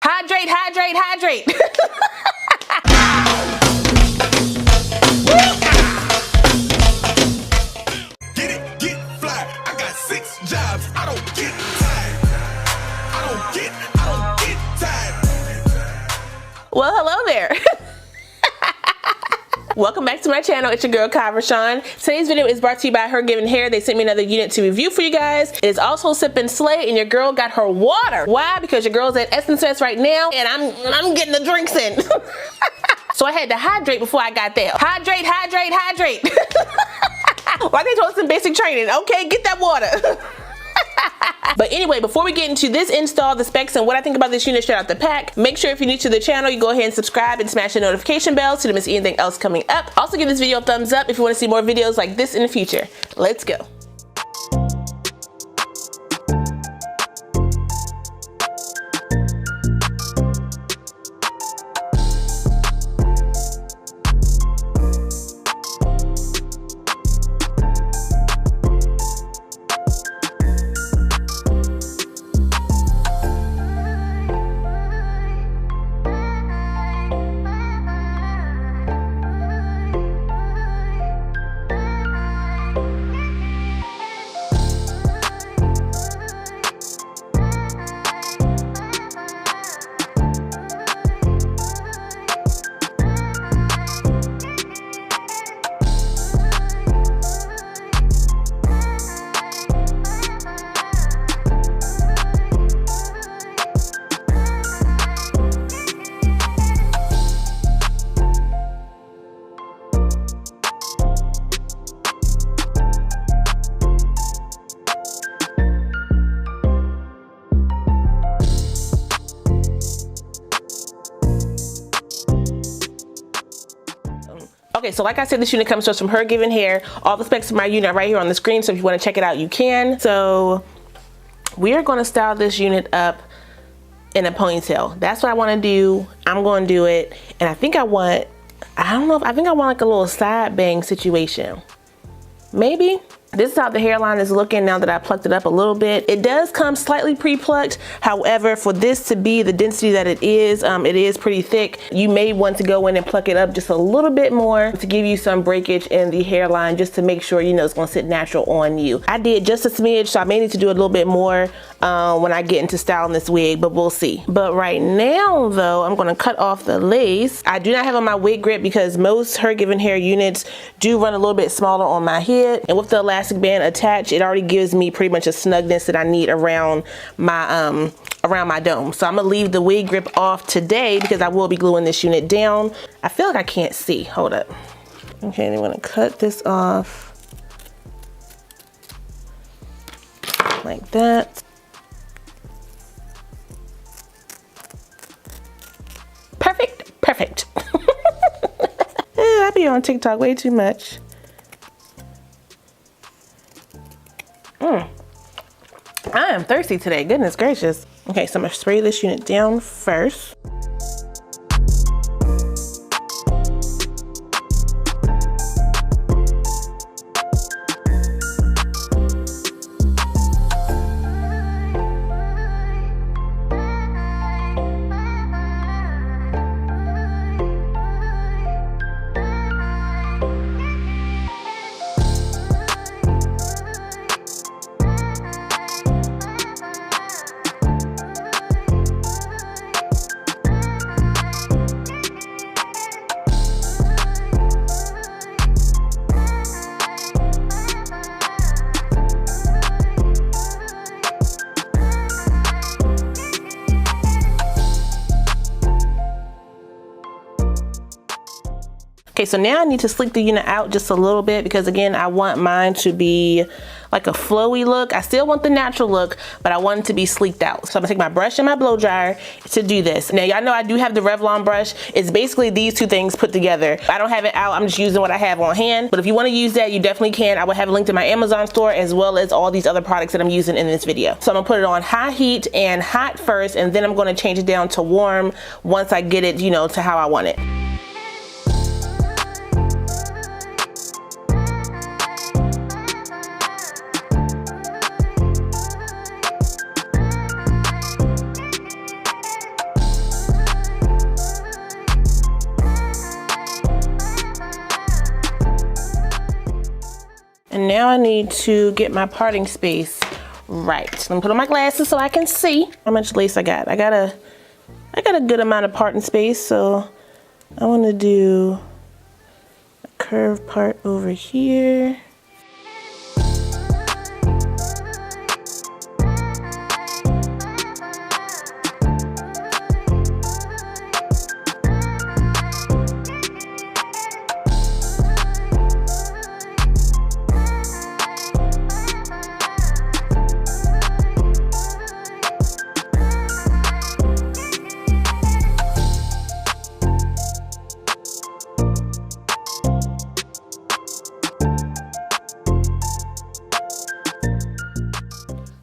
Hydrate, hydrate, hydrate. Get it, get fly. I got 6 jobs. I don't get tired. I don't get tired. Well, hello there. Welcome back to my channel. It's your girl, Kai Rashawn. Today's video is brought to you by HerGivenHair. They sent me another unit to review for you guys. It is also Sip and Slay, and your girl got her water. Why? Because your girl's at Essence Fest right now, and I'm getting the drinks in. So I had to hydrate before I got there. Hydrate, hydrate, hydrate. Why they told us some basic training? Okay, get that water. But anyway, before we get into this install, the specs, and what I think about this unit straight out the pack, make sure if you're new to the channel, you go ahead and subscribe and smash the notification bell so you don't miss anything else coming up. Also give this video a thumbs up if you want to see more videos like this in the future. Let's go. Okay, so like I said, this unit comes to us from HerGivenHair. All the specs of my unit are right here on the screen, so if you want to check it out, you can. So we are going to style this unit up in a ponytail. That's what I want to do. I'm going to do it, and I think I want like a little side bang situation. Maybe. This is how the hairline is looking now that I plucked it up a little bit. It does come slightly pre-plucked. However, for this to be the density that it is pretty thick. You may want to go in and pluck it up just a little bit more to give you some breakage in the hairline, just to make sure, you know, it's gonna sit natural on you. I did just a smidge, so I may need to do a little bit more when I get into styling this wig, but we'll see. But right now though, I'm gonna cut off the lace. I do not have on my wig grip because most HerGivenHair units do run a little bit smaller on my head, and with the elastic band attached, it already gives me pretty much a snugness that I need around my dome. So I'm gonna leave the wig grip off today because I will be gluing this unit down. I feel like I can't see. Hold up. Okay, I'm gonna cut this off like that. Perfect, perfect. I be on TikTok way too much. I am thirsty today, goodness gracious. Okay, so I'm gonna spray this unit down first. Okay, so now I need to sleek the unit out just a little bit because again, I want mine to be like a flowy look. I still want the natural look, but I want it to be sleeked out. So I'm gonna take my brush and my blow dryer to do this. Now y'all know I do have the Revlon brush. It's basically these two things put together. I don't have it out, I'm just using what I have on hand. But if you wanna use that, you definitely can. I will have a link to my Amazon store as well as all these other products that I'm using in this video. So I'm gonna put it on high heat and hot first, and then I'm gonna change it down to warm once I get it, you know, to how I want it. and now I need to get my parting space right. Let me put on my glasses so I can see how much lace I got. I got a good amount of parting space, so I want to do a curved part over here.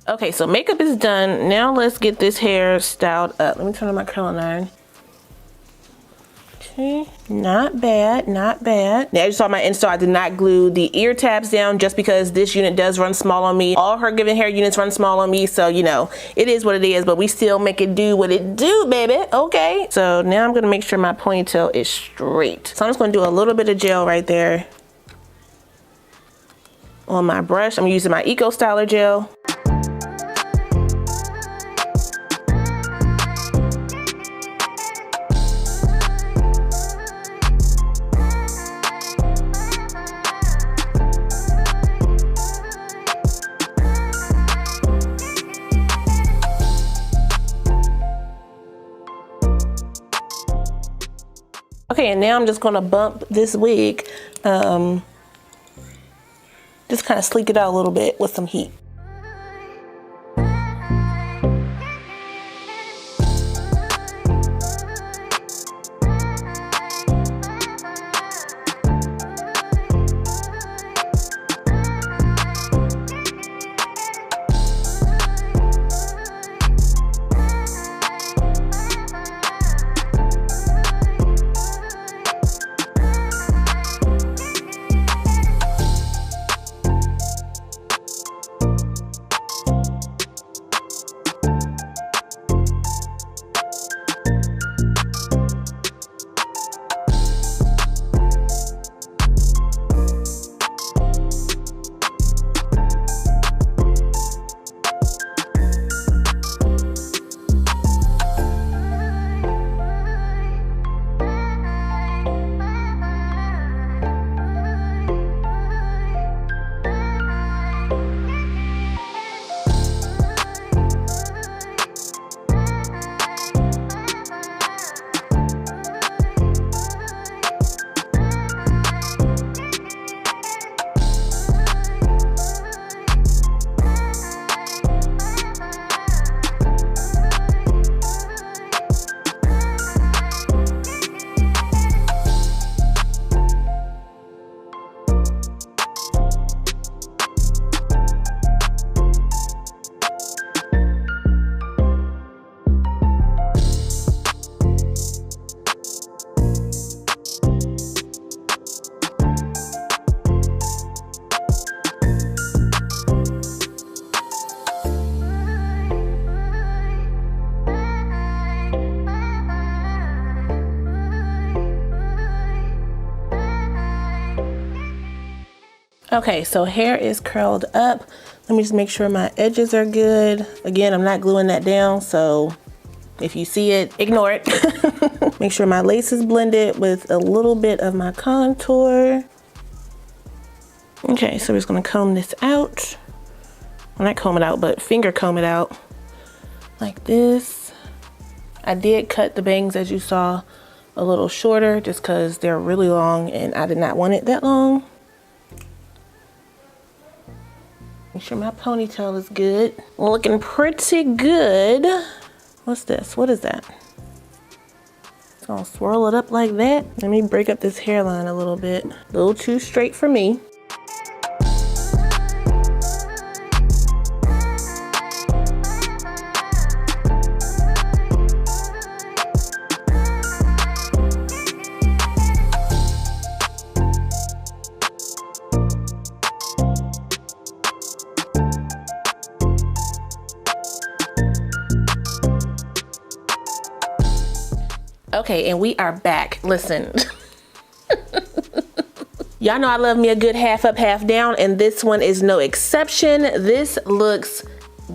Okay, so makeup is done. Now let's get this hair styled up. Let me turn on my curling iron. Okay, not bad, not bad. Now, as you saw my install, I did not glue the ear tabs down just because this unit does run small on me. All HerGivenHair units run small on me, so you know, it is what it is, but we still make it do what it do, baby, okay? So now I'm gonna make sure my ponytail is straight. So I'm just gonna do a little bit of gel right there on my brush. I'm using my Eco Styler gel. Okay, and now I'm just gonna bump this wig, just kind of sleek it out a little bit with some heat. Okay, so hair is curled up. Let me just make sure my edges are good. Again, I'm not gluing that down, so if you see it, ignore it. Make sure my lace is blended with a little bit of my contour. Okay, so we're just gonna comb this out. Well, not comb it out, but finger comb it out like this. I did cut the bangs, as you saw, a little shorter just because they're really long and I did not want it that long. Make sure my ponytail is good. Looking pretty good. What's this? What is that? It's gonna swirl it up like that. Let me break up this hairline a little bit. A little too straight for me. Okay, and we are back. Listen, Y'all know I love me a good half up, half down, and this one is no exception. This looks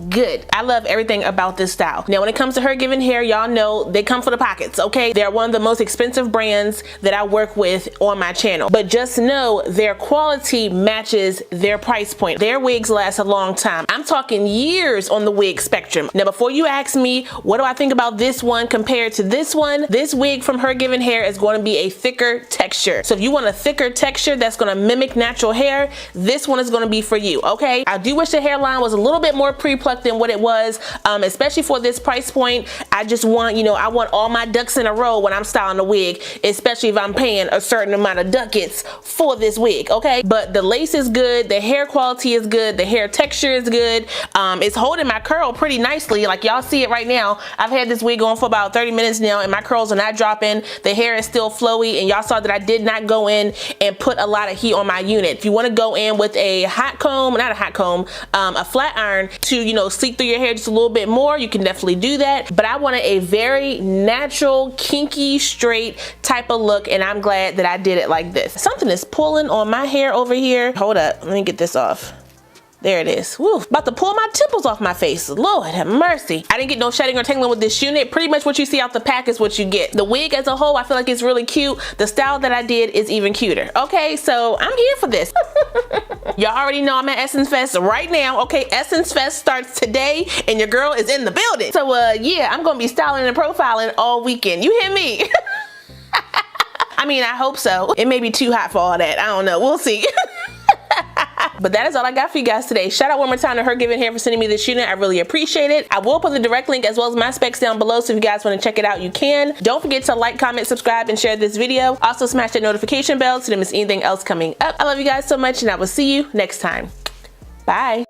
good. I love everything about this style. Now when it comes to HerGivenHair, y'all know they come for the pockets, okay? They're one of the most expensive brands that I work with on my channel, but just know their quality matches their price point. Their wigs last a long time. I'm talking years on the wig spectrum. Now before you ask me what do I think about this one compared to this one, this wig from HerGivenHair is going to be a thicker texture. So if you want a thicker texture that's going to mimic natural hair, this one is going to be for you, okay? I do wish the hairline was a little bit more pre-plucked than what it was, especially for this price point. I just want, you know, I want all my ducks in a row when I'm styling a wig, especially if I'm paying a certain amount of ducats for this wig, okay? But the lace is good, the hair quality is good, the hair texture is good. It's holding my curl pretty nicely, like y'all see it right now. I've had this wig on for about 30 minutes now and my curls are not dropping. The hair is still flowy, and y'all saw that I did not go in and put a lot of heat on my unit. If you want to go in with a hot comb, not a hot comb, a flat iron to, you know, sleek through your hair just a little bit more, you can definitely do that. But I wanted a very natural, kinky, straight type of look, and I'm glad that I did it like this. Something is pulling on my hair over here. Hold up, let me get this off. There it is. Woo, about to pull my temples off my face. Lord have mercy. I didn't get no shedding or tangling with this unit. Pretty much what you see out the pack is what you get. The wig as a whole, I feel like it's really cute. The style that I did is even cuter. Okay, so I'm here for this. Y'all already know I'm at Essence Fest right now. Okay, Essence Fest starts today and your girl is in the building. So yeah, I'm gonna be styling and profiling all weekend. You hear me? I mean, I hope so. It may be too hot for all that. I don't know, we'll see. But that is all I got for you guys today. Shout out one more time to HerGivenHair for sending me this unit. I really appreciate it. I will put the direct link as well as my specs down below, so if you guys want to check it out, you can. Don't forget to like, comment, subscribe, and share this video. Also smash that notification bell so you don't miss anything else coming up. I love you guys so much, and I will see you next time. Bye.